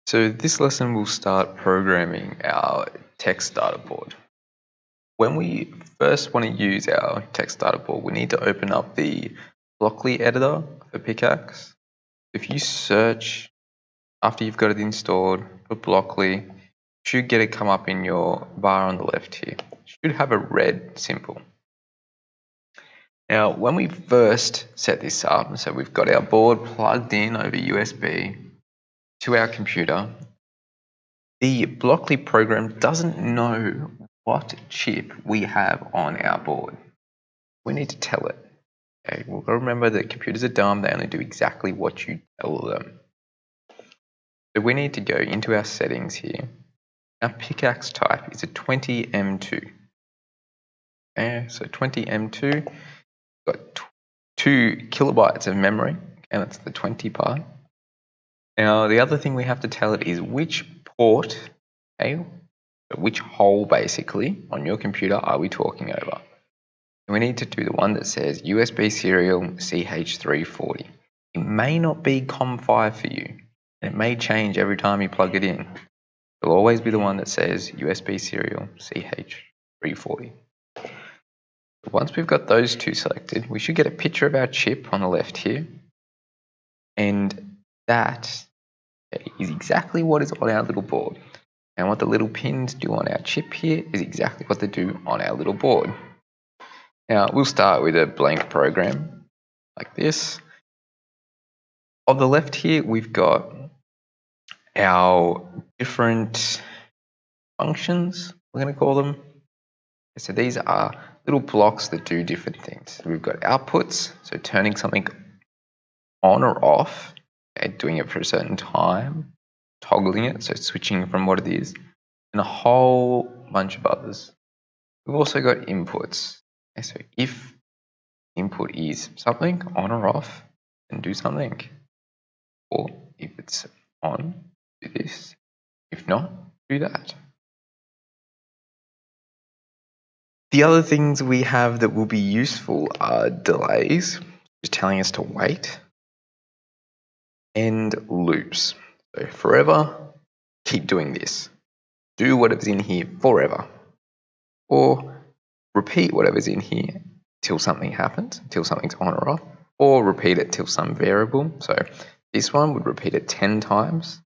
So this lesson will start programming our Techstarter board. When we first want to use our Techstarter board, we need to open up the Blockly editor for PICAXE. If you search after you've got it installed for Blockly, you should get it come up in your bar on the left here. It should have a red symbol. Now, when we first set this up, so we've got our board plugged in over USB to our computer. The Blockly program doesn't know what chip we have on our board. We need to tell it. Okay, we've got to remember that computers are dumb, they only do exactly what you tell them. So we need to go into our settings here. Our PICAXE type is a 20M2. Okay, so 20M2, got 2 kilobytes of memory, and that's the 20 part. Now, the other thing we have to tell it is which port, okay, so which hole basically on your computer are we talking over? And we need to do the one that says USB serial CH340. It may not be COM5 for you, and it may change every time you plug it in. It'll always be the one that says USB serial CH340. Once we've got those two selected, we should get a picture of our chip on the left here, and that is exactly what is on our little board. And what the little pins do on our chip here is exactly what they do on our little board. Now, we'll start with a blank program like this. On the left here, we've got our different functions, we're going to call them. So these are little blocks that do different things. We've got outputs, so turning something on or off, okay, doing it for a certain time, toggling it, so switching from what it is, and a whole bunch of others. We've also got inputs. Okay, so if input is something, on or off, then do something. Or if it's on, do this. If not, do that. The other things we have that will be useful are delays, just telling us to wait, and loops. So forever, keep doing this. Do whatever's in here forever. Or repeat whatever's in here till something happens, till something's on or off, or repeat it till some variable. So this one would repeat it 10 times.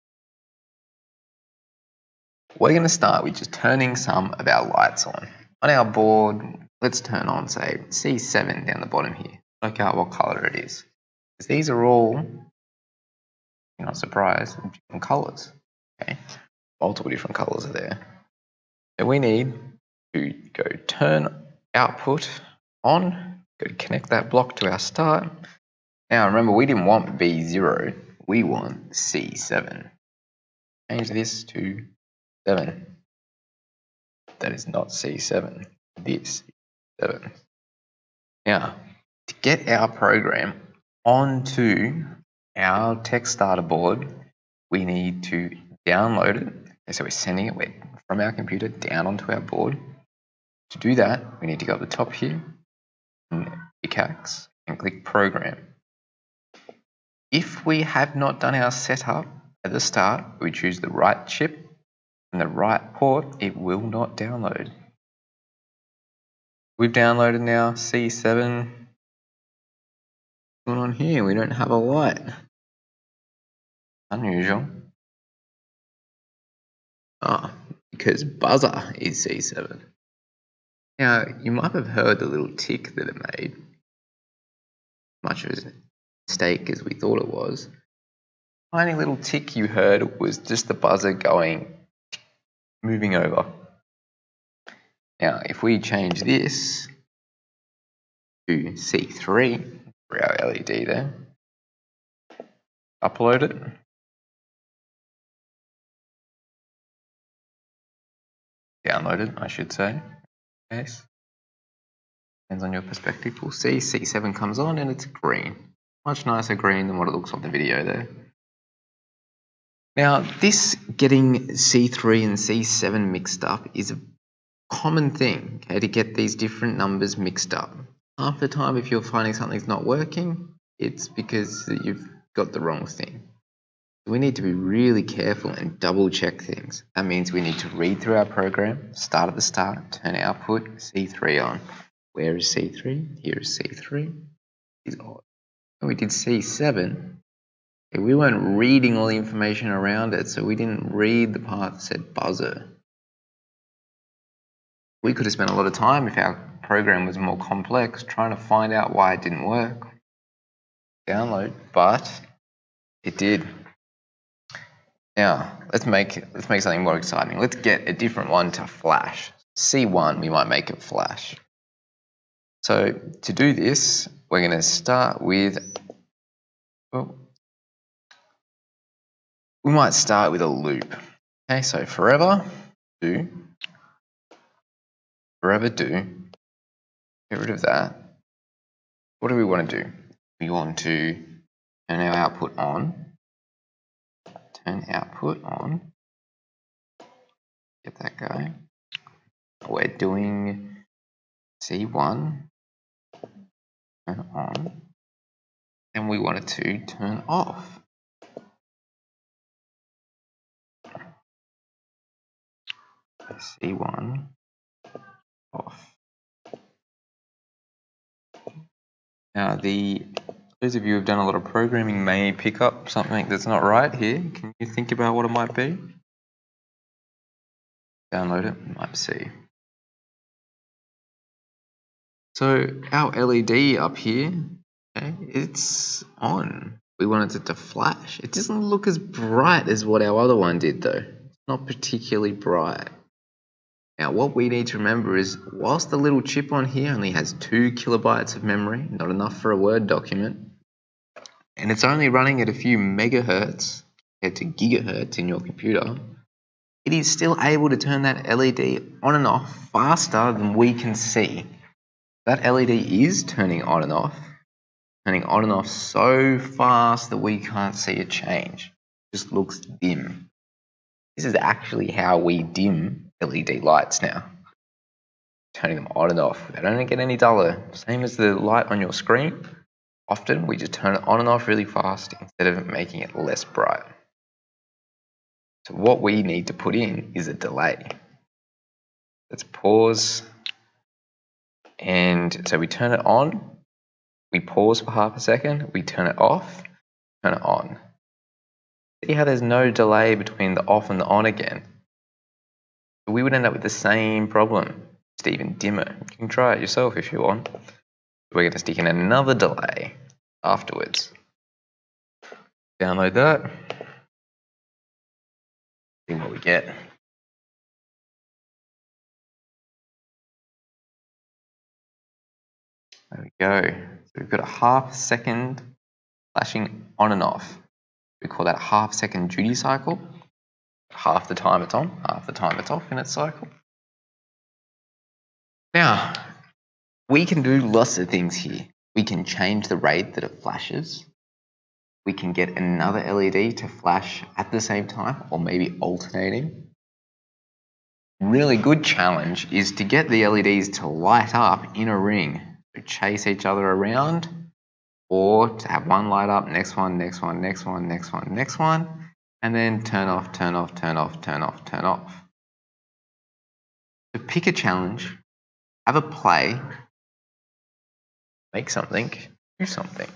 We're going to start with just turning some of our lights on. On our board, let's turn on, say, C7 down the bottom here. Work out what color it is. Because these are all, you're not surprised, different colors. Okay, multiple different colors are there. So we need to go turn output on, go to connect that block to our start. Now remember, we didn't want B0, we want C7. Change this to 7. That is not C7, this is 7. Now, to get our program onto our Techstarter board, we need to download it. Okay, so we're sending it from our computer down onto our board. To do that, we need to go up the top here, in PICAXE, and click Program. If we have not done our setup at the start, we choose the right chip and the right port, it will not download. We've downloaded now C7. What's going on here? We don't have a light. Unusual. Because buzzer is C7. Now, you might have heard the little tick that it made. Much of a mistake as we thought it was. Tiny little tick you heard was just the buzzer moving over. Now, if we change this to C3 for our LED there, upload it, download it, I should say. Yes. Depends on your perspective. We'll see C7 comes on and it's green. Much nicer green than what it looks on the video there. Now, this getting C3 and C7 mixed up is a common thing, okay, to get these different numbers mixed up. Half the time, if you're finding something's not working, it's because you've got the wrong thing. We need to be really careful and double check things. That means we need to read through our program, start at the start, turn output C3 on. Where is C3? Here is C3. Is odd. And we did C7. We weren't reading all the information around it, so we didn't read the part that said buzzer. We could have spent a lot of time if our program was more complex trying to find out why it didn't work. Download, but it did. Now, let's make something more exciting. Let's get a different one to flash. C1, we might make it flash. So to do this, we're going to start with, we might start with a loop. Okay, so forever do, get rid of that. What do we want to do? We want to turn our output on, get that going. We're doing C1, turn on, and we want it to turn off. C1 off. Now, those of you who have done a lot of programming may pick up something that's not right here. Can you think about what it might be? Download it, you might see. So our LED up here, okay, it's on. We wanted it to flash. It doesn't look as bright as what our other one did though. It's not particularly bright. Now what we need to remember is, whilst the little chip on here only has 2 kilobytes of memory, not enough for a Word document, and it's only running at a few megahertz compared to gigahertz in your computer, it is still able to turn that LED on and off faster than we can see. That LED is turning on and off so fast that we can't see a change. It just looks dim. This is actually how we dim LED lights now. Turning them on and off. They don't get any duller. Same as the light on your screen. Often we just turn it on and off really fast instead of making it less bright. So what we need to put in is a delay. Let's pause. And so we turn it on, we pause for half a second, we turn it off, turn it on. See how there's no delay between the off and the on again? We would end up with the same problem, just even dimmer. You can try it yourself if you want. We're going to stick in another delay afterwards. Download that. See what we get. There we go. So we've got a half second flashing on and off. We call that a half second duty cycle. Half the time it's on, half the time it's off in its cycle. Now, we can do lots of things here. We can change the rate that it flashes. We can get another LED to flash at the same time, or maybe alternating. Really good challenge is to get the LEDs to light up in a ring, to chase each other around, or to have one light up, next one, next one, next one, next one, next one, and then turn off, turn off, turn off, turn off, turn off. So pick a challenge, have a play, make something, do something.